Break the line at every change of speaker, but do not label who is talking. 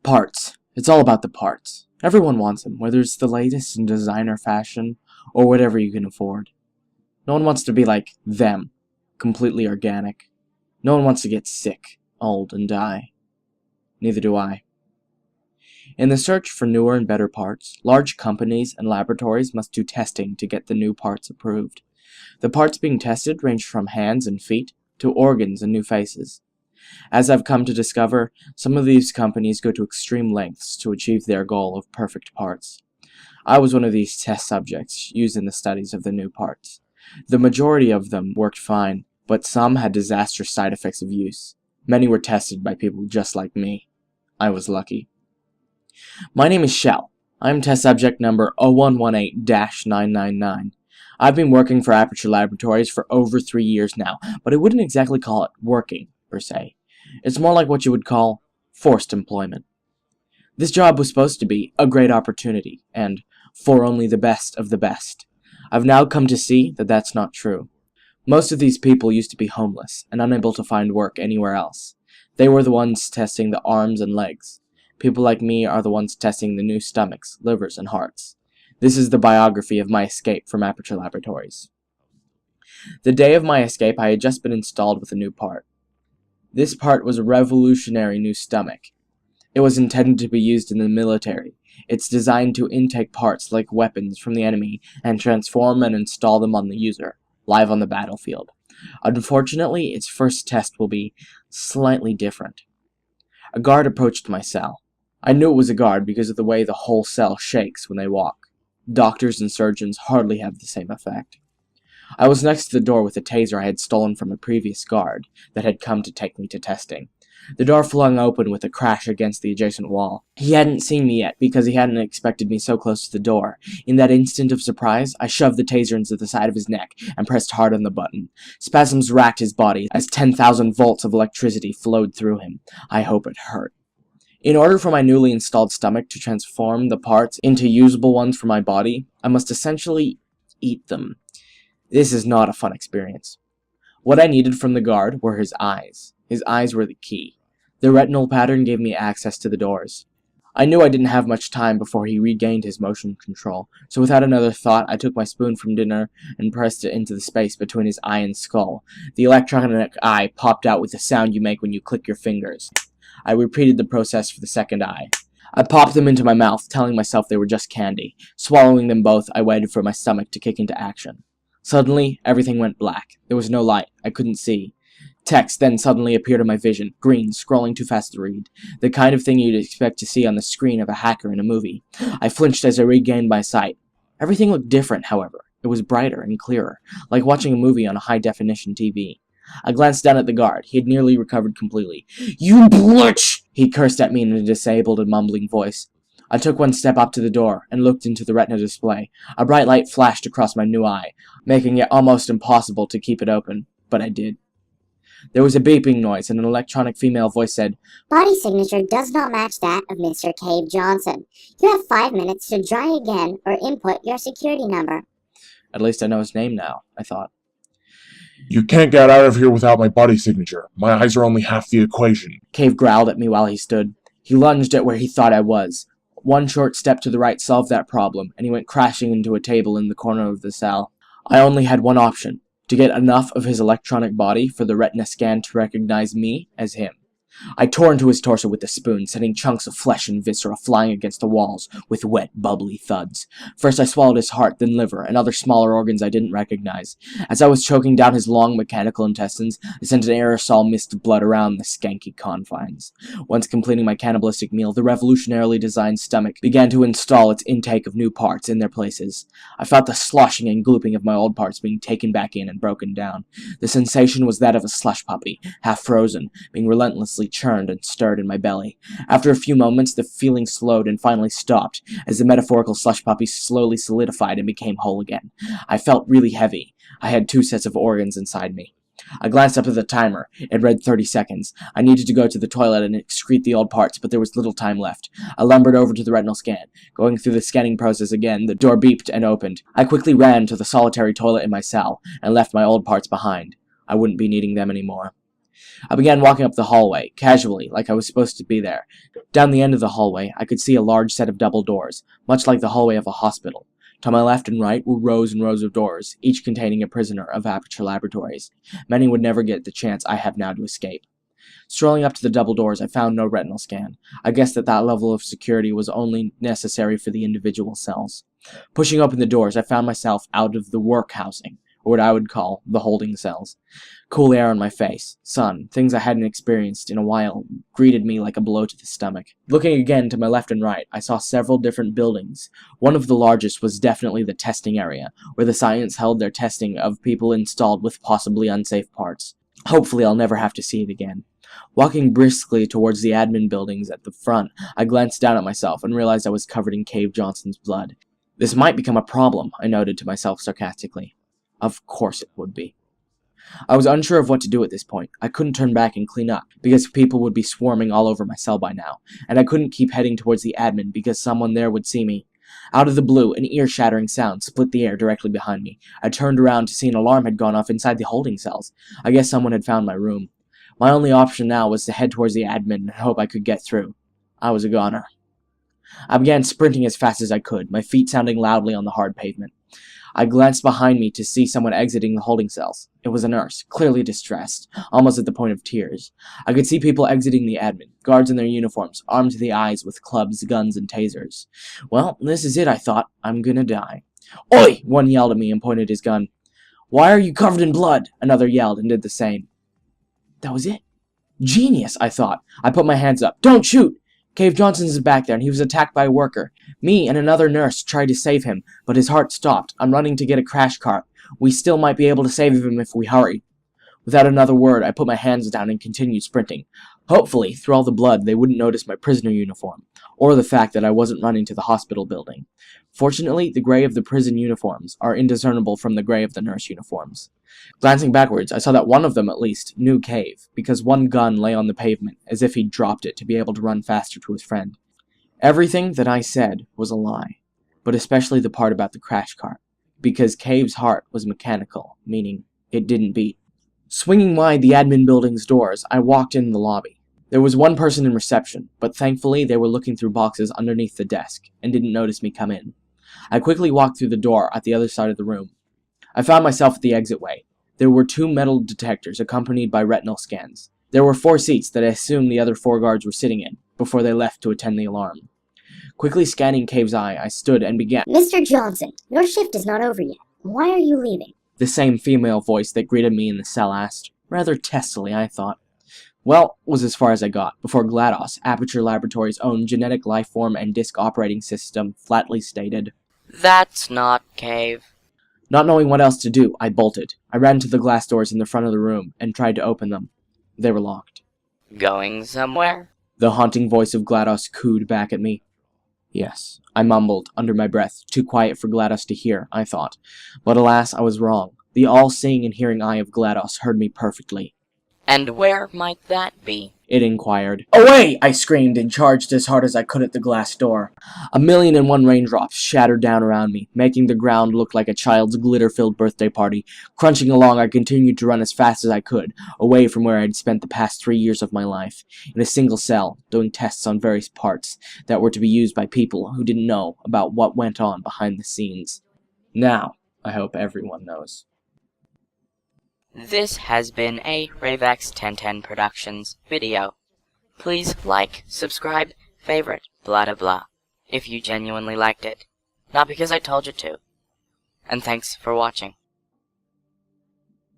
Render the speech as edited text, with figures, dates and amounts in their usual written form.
Parts. It's all about the parts. Everyone wants them, whether it's the latest in designer fashion or whatever you can afford. No one wants to be like them, completely organic. No one wants to get sick, old, and die. Neither do I. In the search for newer and better parts, large companies and laboratories must do testing to get the new parts approved. The parts being tested range from hands and feet to organs and new faces. As I've come to discover, some of these companies go to extreme lengths to achieve their goal of perfect parts. I was one of these test subjects used in the studies of the new parts. The majority of them worked fine, but some had disastrous side effects of use. Many were tested by people just like me. I was lucky. My name is Shell. I'm test subject number 0118-999. I've been working for Aperture Laboratories for over 3 years now, but I wouldn't exactly call it working, per se. It's more like what you would call forced employment. This job was supposed to be a great opportunity, and for only the best of the best. I've now come to see that that's not true. Most of these people used to be homeless and unable to find work anywhere else. They were the ones testing the arms and legs. People like me are the ones testing the new stomachs, livers, and hearts. This is the biography of my escape from Aperture Laboratories. The day of my escape, I had just been installed with a new part. This part was a revolutionary new stomach. It was intended to be used in the military. It's designed to intake parts like weapons from the enemy and transform and install them on the user, live on the battlefield. Unfortunately, its first test will be slightly different. A guard approached my cell. I knew it was a guard because of the way the whole cell shakes when they walk. Doctors and surgeons hardly have the same effect. I was next to the door with a taser I had stolen from a previous guard that had come to take me to testing. The door flung open with a crash against the adjacent wall. He hadn't seen me yet because he hadn't expected me so close to the door. In that instant of surprise, I shoved the taser into the side of his neck and pressed hard on the button. Spasms racked his body as 10,000 volts of electricity flowed through him. I hope it hurt. In order for my newly installed stomach to transform the parts into usable ones for my body, I must essentially eat them. This is not a fun experience. What I needed from the guard were his eyes. His eyes were the key. The retinal pattern gave me access to the doors. I knew I didn't have much time before he regained his motion control, so without another thought, I took my spoon from dinner and pressed it into the space between his eye and skull. The electronic eye popped out with the sound you make when you click your fingers. I repeated the process for the second eye. I popped them into my mouth, telling myself they were just candy. Swallowing them both, I waited for my stomach to kick into action. Suddenly, everything went black. There was no light. I couldn't see. Text then suddenly appeared in my vision, green, scrolling too fast to read. The kind of thing you'd expect to see on the screen of a hacker in a movie. I flinched as I regained my sight. Everything looked different, however. It was brighter and clearer, like watching a movie on a high-definition TV. I glanced down at the guard. He had nearly recovered completely. "You bitch!" he cursed at me in a disabled and mumbling voice. I took one step up to the door and looked into the retina display. A bright light flashed across my new eye, making it almost impossible to keep it open, but I did. There was a beeping noise, and an electronic female voice said,
"Body signature does not match that of Mr. Cave Johnson. You have 5 minutes to try again or input your security number."
At least I know his name now, I thought.
"You can't get out of here without my body signature. My eyes are only half the equation."
Cave growled at me while he stood. He lunged at where he thought I was. One short step to the right solved that problem, and he went crashing into a table in the corner of the cell. I only had one option, to get enough of his electronic body for the retina scan to recognize me as him. I tore into his torso with the spoon, sending chunks of flesh and viscera flying against the walls with wet, bubbly thuds. First I swallowed his heart, then liver, and other smaller organs I didn't recognize. As I was choking down his long mechanical intestines, I sent an aerosol mist of blood around the skanky confines. Once completing my cannibalistic meal, the revolutionarily designed stomach began to install its intake of new parts in their places. I felt the sloshing and glooping of my old parts being taken back in and broken down. The sensation was that of a slush puppy, half frozen, being relentlessly churned and stirred in my belly. After a few moments, the feeling slowed and finally stopped, as the metaphorical slush puppy slowly solidified and became whole again. I felt really heavy. I had 2 sets of organs inside me. I glanced up at the timer. It read 30 seconds. I needed to go to the toilet and excrete the old parts, but there was little time left. I lumbered over to the retinal scan. Going through the scanning process again, the door beeped and opened. I quickly ran to the solitary toilet in my cell, and left my old parts behind. I wouldn't be needing them anymore. I began walking up the hallway, casually, like I was supposed to be there. Down the end of the hallway, I could see a large set of double doors, much like the hallway of a hospital. To my left and right were rows and rows of doors, each containing a prisoner of Aperture Laboratories. Many would never get the chance I have now to escape. Strolling up to the double doors, I found no retinal scan. I guessed that level of security was only necessary for the individual cells. Pushing open the doors, I found myself out of the work housing, or what I would call the holding cells. Cool air on my face, sun, things I hadn't experienced in a while, greeted me like a blow to the stomach. Looking again to my left and right, I saw several different buildings. One of the largest was definitely the testing area, where the science held their testing of people installed with possibly unsafe parts. Hopefully I'll never have to see it again. Walking briskly towards the admin buildings at the front, I glanced down at myself and realized I was covered in Cave Johnson's blood. This might become a problem, I noted to myself sarcastically. Of course it would be. I was unsure of what to do at this point. I couldn't turn back and clean up, because people would be swarming all over my cell by now, and I couldn't keep heading towards the admin because someone there would see me. Out of the blue, an ear-shattering sound split the air directly behind me. I turned around to see an alarm had gone off inside the holding cells. I guess someone had found my room. My only option now was to head towards the admin and hope I could get through. I was a goner. I began sprinting as fast as I could, my feet sounding loudly on the hard pavement. I glanced behind me to see someone exiting the holding cells. It was a nurse, clearly distressed, almost at the point of tears. I could see people exiting the admin, guards in their uniforms, armed to the eyes with clubs, guns, and tasers. Well, this is it, I thought. I'm gonna die. Oi! One yelled at me and pointed his gun. Why are you covered in blood? Another yelled and did the same. That was it. Genius, I thought. I put my hands up. Don't shoot! Cave Johnson's back there, and he was attacked by a worker. Me and another nurse tried to save him, but his heart stopped. I'm running to get a crash cart. We still might be able to save him if we hurry. Without another word, I put my hands down and continued sprinting. Hopefully, through all the blood, they wouldn't notice my prisoner uniform, or the fact that I wasn't running to the hospital building. Fortunately, the gray of the prison uniforms are indiscernible from the gray of the nurse uniforms. Glancing backwards, I saw that one of them, at least, knew Cave, because one gun lay on the pavement, as if he'd dropped it to be able to run faster to his friend. Everything that I said was a lie, but especially the part about the crash cart, because Cave's heart was mechanical, meaning it didn't beat. Swinging wide the admin building's doors, I walked in the lobby. There was one person in reception, but thankfully they were looking through boxes underneath the desk, and didn't notice me come in. I quickly walked through the door at the other side of the room. I found myself at the exitway. There were 2 metal detectors accompanied by retinal scans. There were 4 seats that I assumed the other 4 guards were sitting in, before they left to attend the alarm. Quickly scanning Cave's eye, I stood and began.
Mr. Johnson, your shift is not over yet. Why are you leaving?
The same female voice that greeted me in the cell asked, rather testily, I thought. Well, was as far as I got, before GLaDOS, Aperture Laboratories' own genetic lifeform and disk operating system, flatly stated,
That's not Cave.
Not knowing what else to do, I bolted. I ran to the glass doors in the front of the room and tried to open them. They were locked.
Going somewhere?
The haunting voice of GLaDOS cooed back at me. Yes, I mumbled, under my breath, too quiet for GLaDOS to hear, I thought. But alas, I was wrong. The all-seeing and hearing eye of GLaDOS heard me perfectly.
And where might that be?
It inquired. Away! I screamed and charged as hard as I could at the glass door. 1,000,001 raindrops shattered down around me, making the ground look like a child's glitter-filled birthday party. Crunching along, I continued to run as fast as I could, away from where I had spent the past 3 years of my life, in a single cell, doing tests on various parts that were to be used by people who didn't know about what went on behind the scenes. Now, I hope everyone knows.
This has been a Ravex 1010 Productions video. Please like, subscribe, favorite, blah blah blah, if you genuinely liked it. Not because I told you to. And thanks for watching.